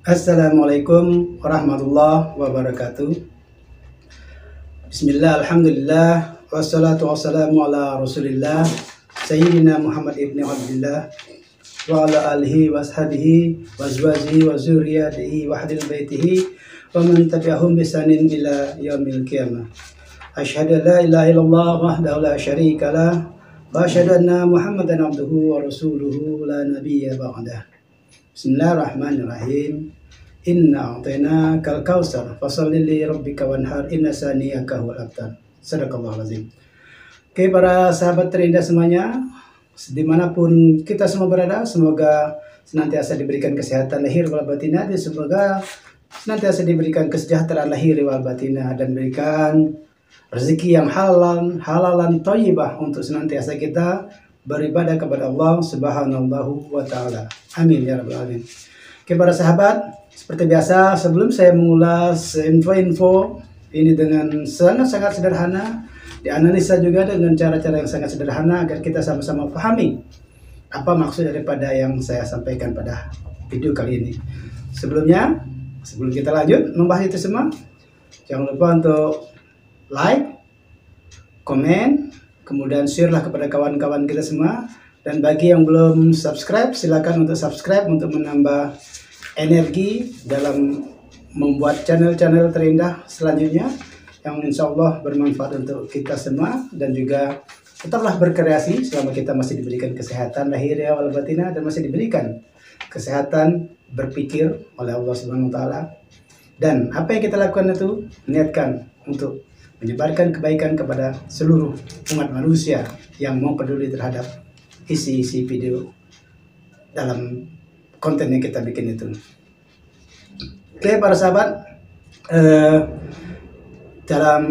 Assalamualaikum warahmatullahi wabarakatuh. Bismillah, alhamdulillah, wassalatu wassalamu ala rasulillah Sayyidina Muhammad ibn Abdullah wa ala alihi wa ashabihi wa azwajihi wa zuriyatihi wa hadil baitihi wa man tabi'ahum bisanin ila yaumil qiyamah. Asyhadu an la ilaha illallah wahdahu la syarika lah wa asyhadu anna Muhammadan abduhu wa rasuluhu la nabiyya ba'dah. Bismillahirrahmanirrahim. Inna a'tayna kal kausar fasalli li rabbika wanhar inna saniyaka huwal abtar. Sadaqallahul azim. Oke, para sahabat terindah semuanya, dimanapun kita semua berada, semoga senantiasa diberikan kesehatan lahir wal batinah, dan semoga senantiasa diberikan kesejahteraan lahir wal batinah, dan berikan rezeki yang halalan thayyibah untuk senantiasa kita beribadah kepada Allah Subhanahu wa taala. Amin ya rabbal alamin. Oke, para sahabat, seperti biasa sebelum saya mengulas info-info ini dengan sangat-sangat sederhana, dianalisa juga dengan cara-cara yang sangat sederhana agar kita sama-sama pahami apa maksud daripada yang saya sampaikan pada video kali ini. Sebelum kita lanjut membahas itu semua, jangan lupa untuk like, komen, kemudian share lah kepada kawan-kawan kita semua. Dan bagi yang belum subscribe, silakan untuk subscribe untuk menambah energi dalam membuat channel-channel terindah selanjutnya yang insya Allah bermanfaat untuk kita semua. Dan juga tetaplah berkreasi selama kita masih diberikan kesehatan lahir wal batinah dan masih diberikan kesehatan berpikir oleh Allah Subhanahu wa taala. Dan apa yang kita lakukan itu niatkan untuk menyebarkan kebaikan kepada seluruh umat manusia yang mau peduli terhadap isi video dalam konten yang kita bikin itu. Oke, para sahabat, dalam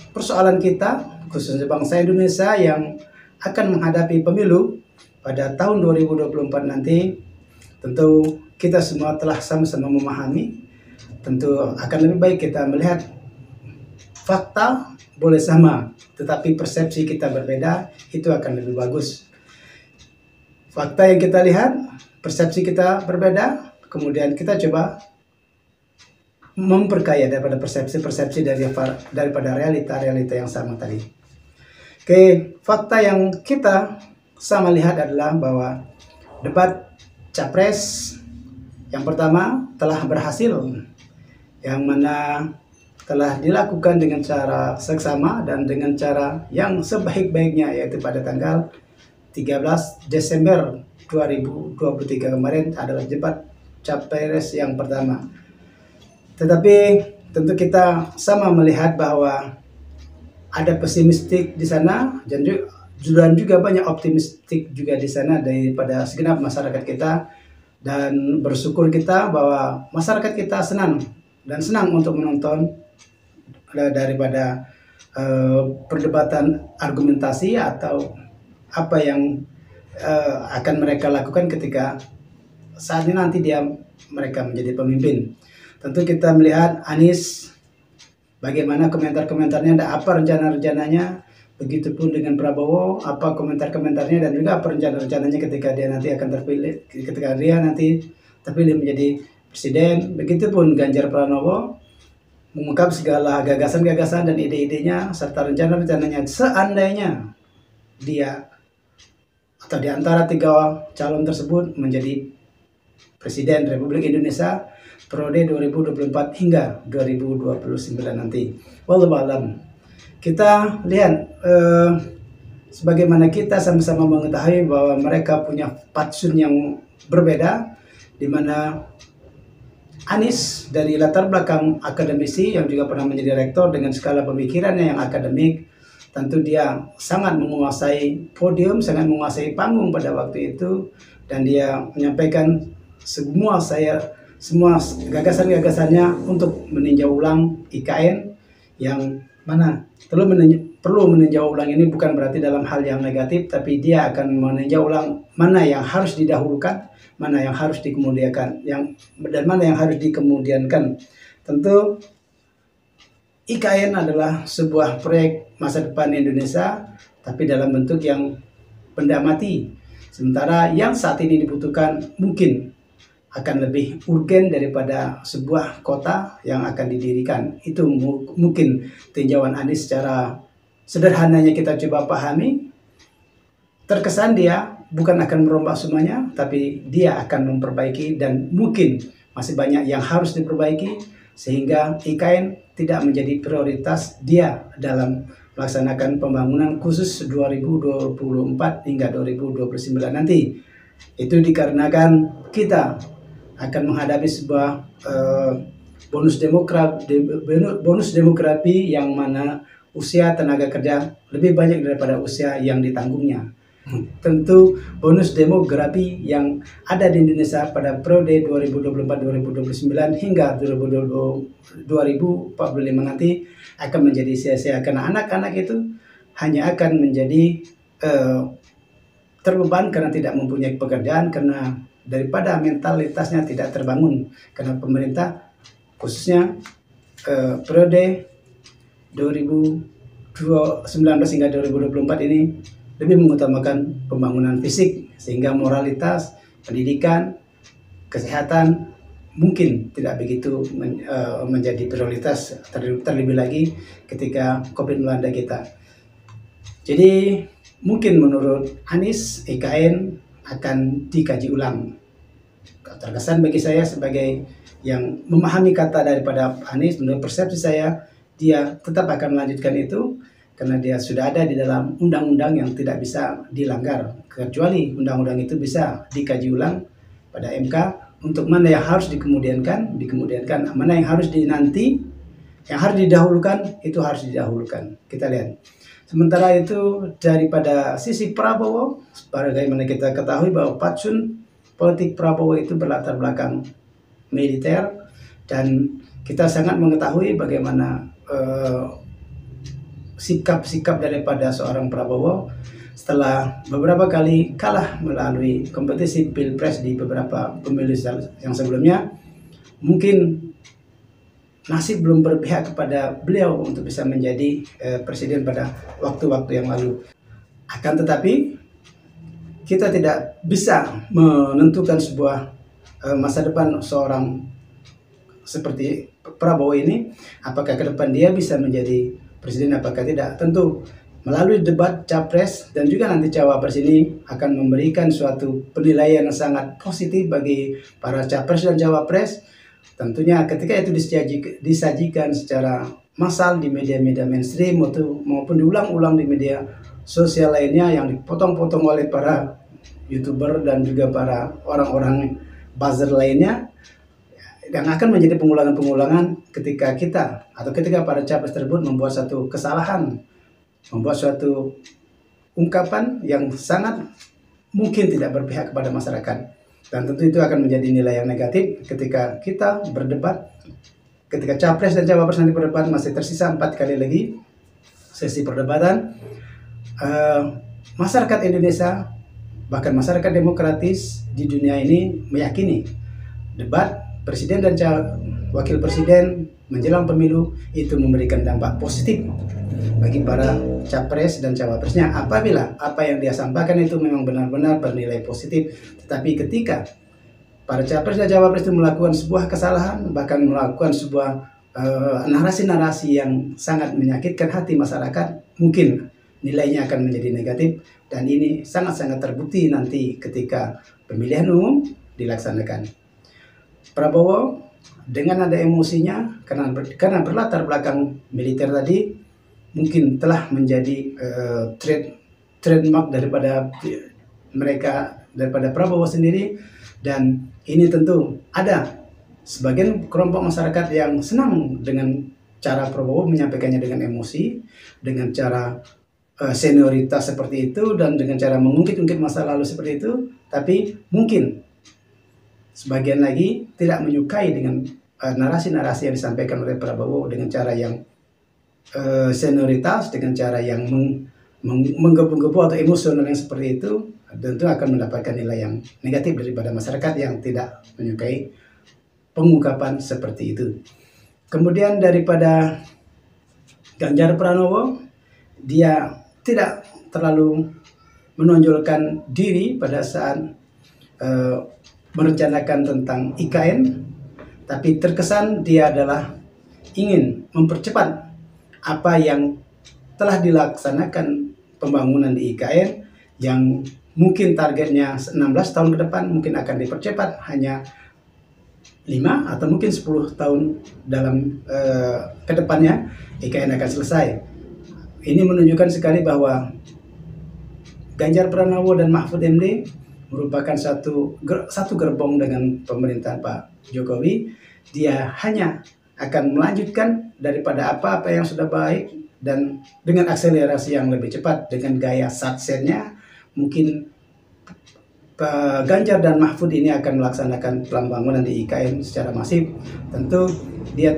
persoalan kita khususnya bangsa Indonesia yang akan menghadapi pemilu pada tahun 2024 nanti, tentu kita semua telah sama-sama memahami, tentu akan lebih baik kita melihat fakta boleh sama, tetapi persepsi kita berbeda, itu akan lebih bagus. Fakta yang kita lihat, persepsi kita berbeda, kemudian kita coba memperkaya daripada persepsi-persepsi daripada realita-realita yang sama tadi. Oke, fakta yang kita sama lihat adalah bahwa debat capres yang pertama telah berhasil, yang mana telah dilakukan dengan cara seksama dan dengan cara yang sebaik-baiknya, yaitu pada tanggal 13 Desember 2023 kemarin adalah debat capres yang pertama. Tetapi tentu kita sama melihat bahwa ada pesimistik di sana dan juga banyak optimistik juga di sana daripada segenap masyarakat kita. Dan bersyukur kita bahwa masyarakat kita senang untuk menonton daripada perdebatan argumentasi atau apa yang akan mereka lakukan ketika saat ini nanti mereka menjadi pemimpin. Tentu kita melihat Anies, bagaimana komentar-komentarnya, ada apa rencana-rencananya, begitupun dengan Prabowo, apa komentar-komentarnya, dan juga apa rencana-rencananya ketika dia nanti akan terpilih menjadi presiden. Begitupun Ganjar Pranowo mengungkap segala gagasan-gagasan dan ide-idenya serta rencana-rencananya seandainya dia atau di antara tiga calon tersebut menjadi Presiden Republik Indonesia periode 2024 hingga 2029 nanti. Wallahu a'lam. Kita lihat sebagaimana kita sama-sama mengetahui bahwa mereka punya fatsun yang berbeda, di mana Anies dari latar belakang akademisi yang juga pernah menjadi rektor dengan skala pemikirannya yang akademik, tentu dia sangat menguasai podium, sangat menguasai panggung pada waktu itu, dan dia menyampaikan semua gagasan-gagasannya untuk meninjau ulang IKN, yang mana perlu meninjau ulang ini bukan berarti dalam hal yang negatif, tapi dia akan meninjau ulang mana yang harus didahulukan, mana yang harus dikemudiakan, dan mana yang harus dikemudiankan. Tentu IKN adalah sebuah proyek masa depan Indonesia, tapi dalam bentuk yang benda mati. Sementara yang saat ini dibutuhkan mungkin akan lebih urgen daripada sebuah kota yang akan didirikan. Itu mungkin tinjauan Anies secara sederhananya kita coba pahami. Terkesan dia bukan akan merombak semuanya, tapi dia akan memperbaiki dan mungkin masih banyak yang harus diperbaiki sehingga IKN tidak menjadi prioritas dia dalam melaksanakan pembangunan khusus 2024 hingga 2029 nanti. Itu dikarenakan kita akan menghadapi sebuah bonus demografi yang mana usia tenaga kerja lebih banyak daripada usia yang ditanggungnya. Tentu bonus demografi yang ada di Indonesia pada periode 2024-2029 hingga 2045 nanti akan menjadi sia-sia karena anak-anak itu hanya akan menjadi terbeban karena tidak mempunyai pekerjaan, karena daripada mentalitasnya tidak terbangun, karena pemerintah khususnya periode 2019 hingga 2024 ini lebih mengutamakan pembangunan fisik sehingga moralitas, pendidikan, kesehatan mungkin tidak begitu menjadi prioritas, terlebih lagi ketika COVID melanda kita. Jadi mungkin menurut Anies, IKN akan dikaji ulang. Terkesan bagi saya sebagai yang memahami kata daripada Anies, menurut persepsi saya, dia tetap akan melanjutkan itu karena dia sudah ada di dalam undang-undang yang tidak bisa dilanggar, kecuali undang-undang itu bisa dikaji ulang pada MK untuk mana yang harus dikemudiankan, mana yang harus dinanti, yang harus didahulukan, itu harus didahulukan. Kita lihat. Sementara itu daripada sisi Prabowo, bagaimana kita ketahui bahwa patsun politik Prabowo itu berlatar belakang militer, dan kita sangat mengetahui bagaimana sikap-sikap daripada seorang Prabowo setelah beberapa kali kalah melalui kompetisi pilpres di beberapa pemilu yang sebelumnya. Mungkin nasib belum berpihak kepada beliau untuk bisa menjadi presiden pada waktu-waktu yang lalu. Akan tetapi kita tidak bisa menentukan sebuah masa depan seorang seperti Prabowo ini, apakah ke depan dia bisa menjadi presiden apakah tidak. Tentu melalui debat capres dan juga nanti cawapres ini akan memberikan suatu penilaian yang sangat positif bagi para capres dan cawapres. Tentunya ketika itu disajikan secara massal di media-media mainstream maupun diulang-ulang di media sosial lainnya yang dipotong-potong oleh para YouTuber dan juga para orang-orang buzzer lainnya, yang akan menjadi pengulangan-pengulangan ketika kita atau ketika para capres tersebut membuat satu kesalahan, membuat suatu ungkapan yang sangat mungkin tidak berpihak kepada masyarakat. Dan tentu itu akan menjadi nilai yang negatif ketika kita berdebat. Ketika capres dan cawapres nanti berdebat, masih tersisa 4 kali lagi sesi perdebatan. Masyarakat Indonesia, bahkan masyarakat demokratis di dunia ini meyakini debat presiden dan wakil presiden menjelang pemilu itu memberikan dampak positif bagi para capres dan cawapresnya apabila apa yang dia sampaikan itu memang benar-benar bernilai positif. Tetapi ketika para capres dan cawapres itu melakukan sebuah kesalahan, bahkan melakukan sebuah narasi-narasi yang sangat menyakitkan hati masyarakat, mungkin nilainya akan menjadi negatif, dan ini sangat-sangat terbukti nanti ketika pemilihan umum dilaksanakan. Prabowo dengan ada emosinya karena berlatar belakang militer tadi, mungkin telah menjadi trademark daripada mereka, daripada Prabowo sendiri. Dan ini tentu ada sebagian kelompok masyarakat yang senang dengan cara Prabowo menyampaikannya dengan emosi, dengan cara senioritas seperti itu, dan dengan cara mengungkit-ungkit masa lalu seperti itu. Tapi mungkin sebagian lagi tidak menyukai dengan narasi-narasi yang disampaikan oleh Prabowo dengan cara yang senioritas, dengan cara yang menggebu-gebu atau emosional yang seperti itu, tentu akan mendapatkan nilai yang negatif daripada masyarakat yang tidak menyukai pengungkapan seperti itu. Kemudian daripada Ganjar Pranowo, dia tidak terlalu menonjolkan diri pada saat merencanakan tentang IKN, tapi terkesan dia adalah ingin mempercepat apa yang telah dilaksanakan pembangunan di IKN yang mungkin targetnya 16 tahun ke depan mungkin akan dipercepat hanya 5 atau mungkin 10 tahun dalam ke depannya IKN akan selesai. Ini menunjukkan sekali bahwa Ganjar Pranowo dan Mahfud MD merupakan satu gerbong dengan pemerintahan Pak Jokowi. Dia hanya akan melanjutkan daripada apa-apa yang sudah baik dan dengan akselerasi yang lebih cepat dengan gaya satsetnya. Mungkin Pak Ganjar dan Mahfud ini akan melaksanakan pembangunan di IKN secara masif. Tentu dia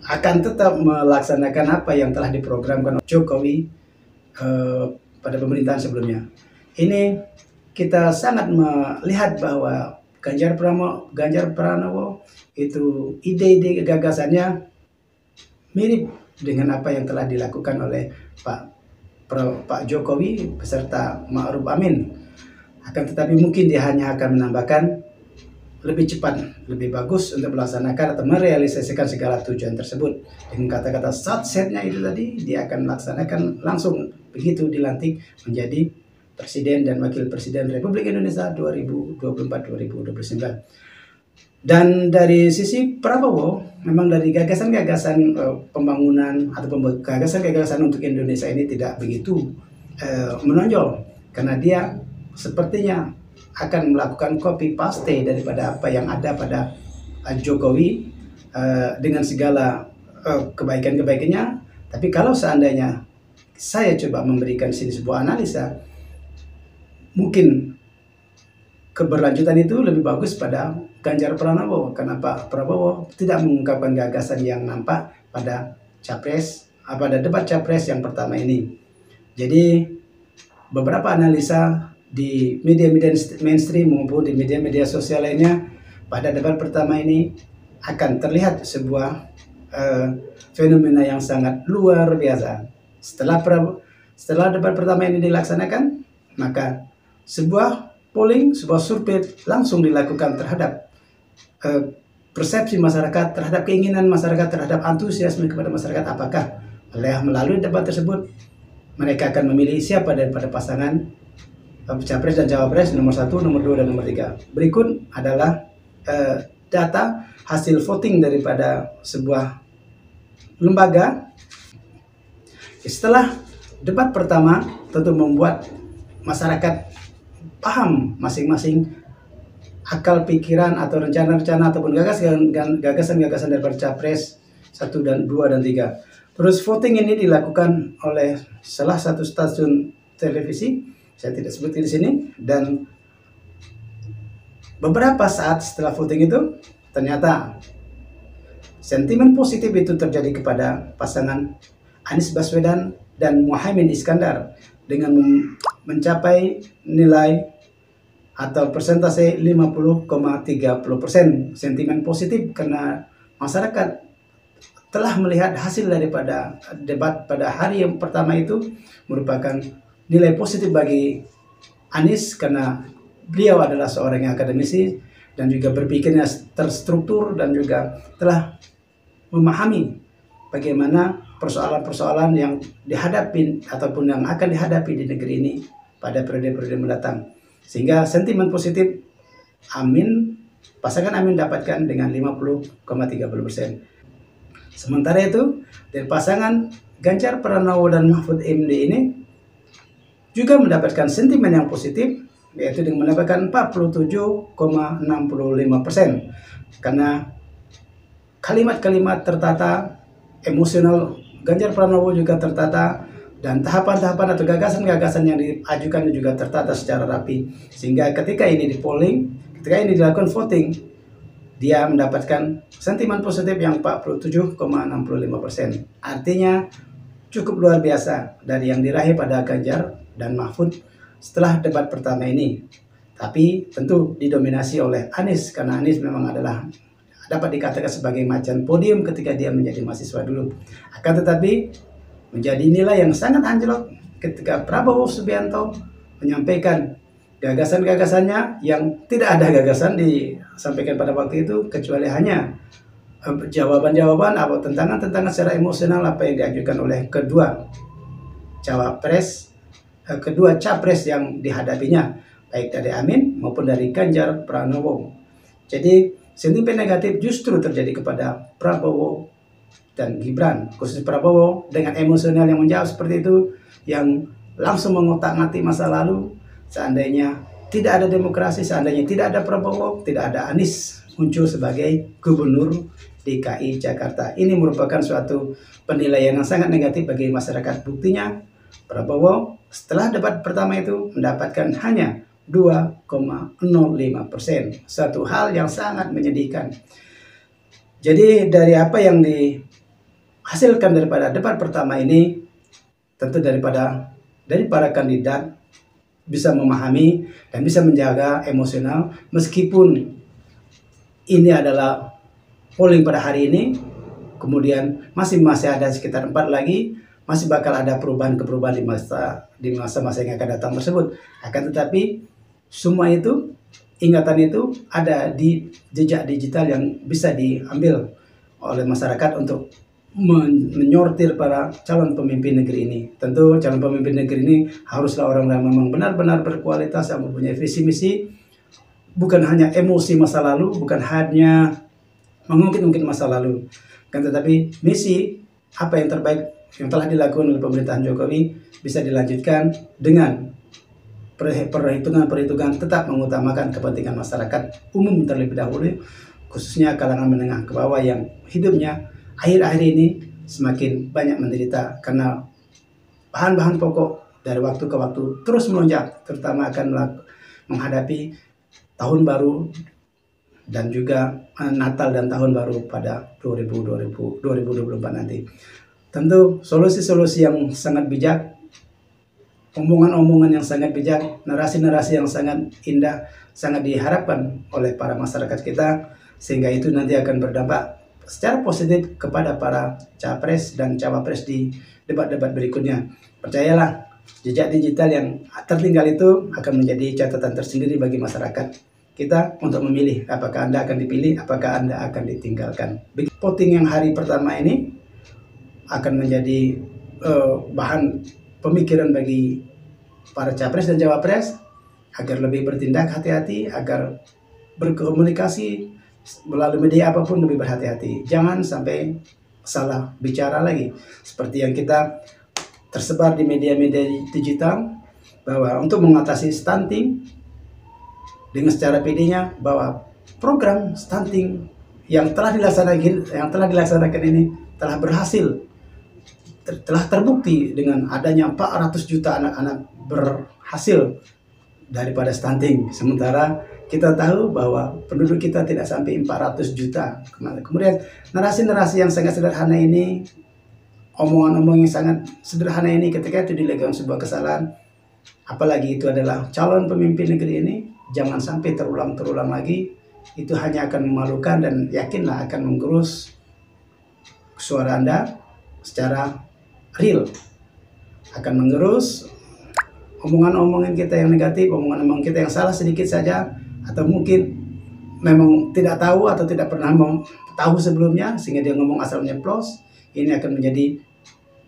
akan tetap melaksanakan apa yang telah diprogramkan Jokowi pada pemerintahan sebelumnya. Ini kita sangat melihat bahwa Ganjar Pranowo itu ide-ide gagasannya mirip dengan apa yang telah dilakukan oleh Pak Jokowi beserta Ma'ruf Amin. Akan tetapi mungkin dia hanya akan menambahkan lebih cepat, lebih bagus untuk melaksanakan atau merealisasikan segala tujuan tersebut. Dengan kata-kata satsetnya itu tadi, dia akan melaksanakan langsung begitu dilantik menjadi Presiden dan Wakil Presiden Republik Indonesia 2024-2029. Dan dari sisi Prabowo, memang dari gagasan-gagasan pembangunan atau gagasan-gagasan untuk Indonesia ini tidak begitu menonjol, karena dia sepertinya akan melakukan copy paste daripada apa yang ada pada Jokowi dengan segala kebaikan-kebaikannya. Tapi kalau seandainya saya coba memberikan sini sebuah analisa, mungkin keberlanjutan itu lebih bagus pada Ganjar Pranowo, karena Pak Prabowo tidak mengungkapkan gagasan yang nampak pada pada debat capres yang pertama ini. Jadi beberapa analisa di media-media mainstream maupun di media-media sosial lainnya pada debat pertama ini akan terlihat sebuah fenomena yang sangat luar biasa. Setelah debat pertama ini dilaksanakan, maka sebuah polling, sebuah survei langsung dilakukan terhadap persepsi masyarakat, terhadap keinginan masyarakat, terhadap antusiasme kepada masyarakat. Apakah melalui debat tersebut mereka akan memilih siapa daripada pasangan capres dan cawapres nomor 1, nomor 2, dan nomor 3. Berikut adalah data hasil voting daripada sebuah lembaga. Setelah debat pertama tentu membuat masyarakat paham masing-masing akal pikiran atau rencana-rencana ataupun gagasan-gagasan daripada capres 1 dan 2 dan 3. Terus voting ini dilakukan oleh salah satu stasiun televisi, saya tidak sebut di sini, dan beberapa saat setelah voting itu ternyata sentimen positif itu terjadi kepada pasangan Anies Baswedan dan Muhaimin Iskandar dengan mencapai nilai atau persentase 50,30%. Sentimen positif karena masyarakat telah melihat hasil daripada debat pada hari yang pertama itu merupakan nilai positif bagi Anies, karena beliau adalah seorang yang akademisi dan juga berpikirnya terstruktur dan juga telah memahami bagaimana persoalan-persoalan yang dihadapi ataupun yang akan dihadapi di negeri ini pada periode-periode mendatang. Sehingga sentimen positif pasangan Amin dapatkan dengan 50,30%. Sementara itu dari pasangan Ganjar Pranowo dan Mahfud MD ini juga mendapatkan sentimen yang positif, yaitu dengan mendapatkan 47,65%. Karena kalimat-kalimat tertata, emosional Ganjar Pranowo juga tertata, dan tahapan-tahapan atau gagasan-gagasan yang diajukan juga tertata secara rapi. Sehingga ketika ini dilakukan voting, dia mendapatkan sentimen positif yang 47,65%. Artinya cukup luar biasa dari yang diraih pada Ganjar dan Mahfud setelah debat pertama ini. Tapi tentu didominasi oleh Anies, karena Anies memang dapat dikatakan sebagai macan podium ketika dia menjadi mahasiswa dulu. Akan tetapi menjadi nilai yang sangat anjlok ketika Prabowo Subianto menyampaikan gagasan-gagasannya yang tidak ada gagasan disampaikan pada waktu itu, kecuali hanya jawaban-jawaban atau tentangan-tentangan secara emosional apa yang diajukan oleh kedua capres yang dihadapinya, baik dari Amin maupun dari Ganjar Pranowo. Jadi sentimen negatif justru terjadi kepada Prabowo dan Gibran, khusus Prabowo dengan emosional yang menjawab seperti itu, yang langsung mengotak-ngatik masa lalu. Seandainya tidak ada demokrasi, seandainya tidak ada Prabowo, tidak ada Anies muncul sebagai gubernur DKI Jakarta. Ini merupakan suatu penilaian yang sangat negatif bagi masyarakat. Buktinya Prabowo setelah debat pertama itu mendapatkan hanya 2,05%. Satu hal yang sangat menyedihkan. Jadi dari apa yang dihasilkan daripada debat pertama ini, tentu dari para kandidat bisa memahami dan bisa menjaga emosional, meskipun ini adalah polling pada hari ini, kemudian masih ada sekitar 4 lagi, masih bakal ada perubahan-perubahan di masa-masa yang akan datang tersebut. Akan tetapi semua itu, ingatan itu ada di jejak digital yang bisa diambil oleh masyarakat untuk menyortir para calon pemimpin negeri ini. Tentu calon pemimpin negeri ini haruslah orang yang memang benar-benar berkualitas, yang mempunyai visi misi, bukan hanya emosi masa lalu, bukan hanya mengungkit-ungkit masa lalu, kan tetapi misi apa yang terbaik yang telah dilakukan oleh pemerintahan Jokowi bisa dilanjutkan dengan perhitungan tetap mengutamakan kepentingan masyarakat umum terlebih dahulu, khususnya kalangan menengah ke bawah yang hidupnya akhir-akhir ini semakin banyak menderita karena bahan-bahan pokok dari waktu ke waktu terus melonjak, terutama akan menghadapi tahun baru dan juga Natal dan tahun baru pada 2024 nanti. Tentu solusi-solusi yang sangat bijak, omongan-omongan yang sangat bijak, narasi-narasi yang sangat indah, sangat diharapkan oleh para masyarakat kita, sehingga itu nanti akan berdampak secara positif kepada para capres dan cawapres di debat-debat berikutnya. Percayalah, jejak digital yang tertinggal itu akan menjadi catatan tersendiri bagi masyarakat kita untuk memilih apakah Anda akan dipilih, apakah Anda akan ditinggalkan. Voting yang hari pertama ini akan menjadi bahan pemikiran bagi para capres dan cawapres agar lebih bertindak hati-hati, agar berkomunikasi melalui media apapun lebih berhati-hati. Jangan sampai salah bicara lagi. Seperti yang kita tersebar di media-media digital, bahwa untuk mengatasi stunting dengan secara PD-nya, bahwa program stunting yang telah dilaksanakan ini telah berhasil, telah terbukti dengan adanya 400 juta anak-anak berhasil daripada stunting. Sementara kita tahu bahwa penduduk kita tidak sampai 400 juta. Kemudian narasi-narasi yang sangat sederhana ini, omongan-omongan yang sangat sederhana ini, ketika itu dilakukan sebuah kesalahan, apalagi itu adalah calon pemimpin negeri ini, jangan sampai terulang lagi. Itu hanya akan memalukan dan yakinlah akan menggerus suara Anda secara real. Akan menggerus omongan-omongan kita yang negatif, omongan-omongan kita yang salah sedikit saja, atau mungkin memang tidak tahu atau tidak pernah tahu sebelumnya sehingga dia ngomong asal nyeplos. Ini akan menjadi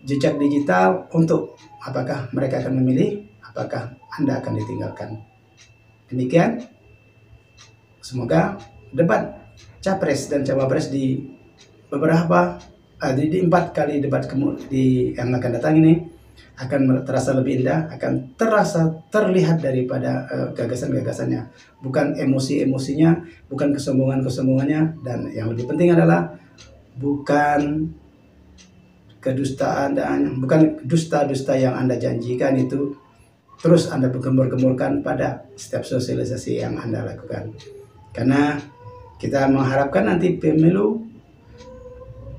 jejak digital untuk apakah mereka akan memilih, apakah Anda akan ditinggalkan. Demikian, semoga debat capres dan cawapres di beberapa di 4 kali debat yang akan datang ini akan terasa lebih indah, akan terlihat daripada gagasan-gagasannya, bukan emosi-emosinya, bukan kesombongan-kesombongannya, dan yang lebih penting adalah bukan kedustaan dan bukan dusta-dusta yang Anda janjikan itu terus Anda gembor-gemborkan pada setiap sosialisasi yang Anda lakukan. Karena kita mengharapkan nanti pemilu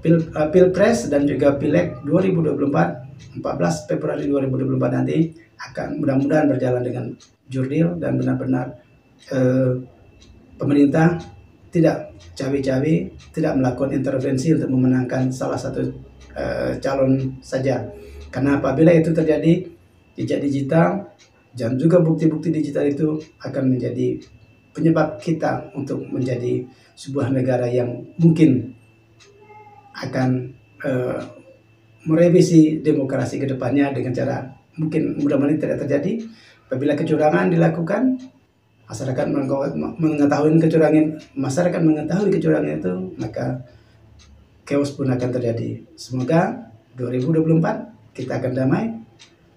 Pilpres dan juga Pileg 2024 14 Februari 2024 nanti akan mudah-mudahan berjalan dengan jurdil dan benar-benar pemerintah tidak cawe-cawe, tidak melakukan intervensi untuk memenangkan salah satu calon saja. Karena apabila itu terjadi, jejak digital Dan juga bukti-bukti digital itu akan menjadi penyebab kita untuk menjadi sebuah negara yang mungkin akan merevisi demokrasi ke depannya dengan cara mungkin mudah-mudahan tidak terjadi. Apabila kecurangan dilakukan, masyarakat mengetahui kecurangan itu, maka chaos pun akan terjadi. Semoga 2024 kita akan damai,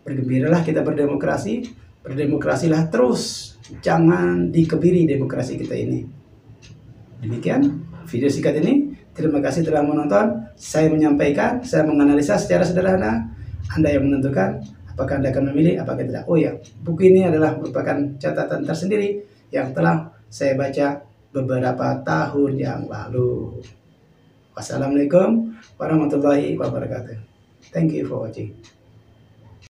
bergembiralah kita berdemokrasilah terus, jangan dikebiri demokrasi kita ini. Demikian video singkat ini. Terima kasih telah menonton. Saya menyampaikan, saya menganalisa secara sederhana. Anda yang menentukan apakah Anda akan memilih, apakah tidak. Oh ya, buku ini adalah merupakan catatan tersendiri yang telah saya baca beberapa tahun yang lalu. Wassalamualaikum warahmatullahi wabarakatuh. Thank you for watching.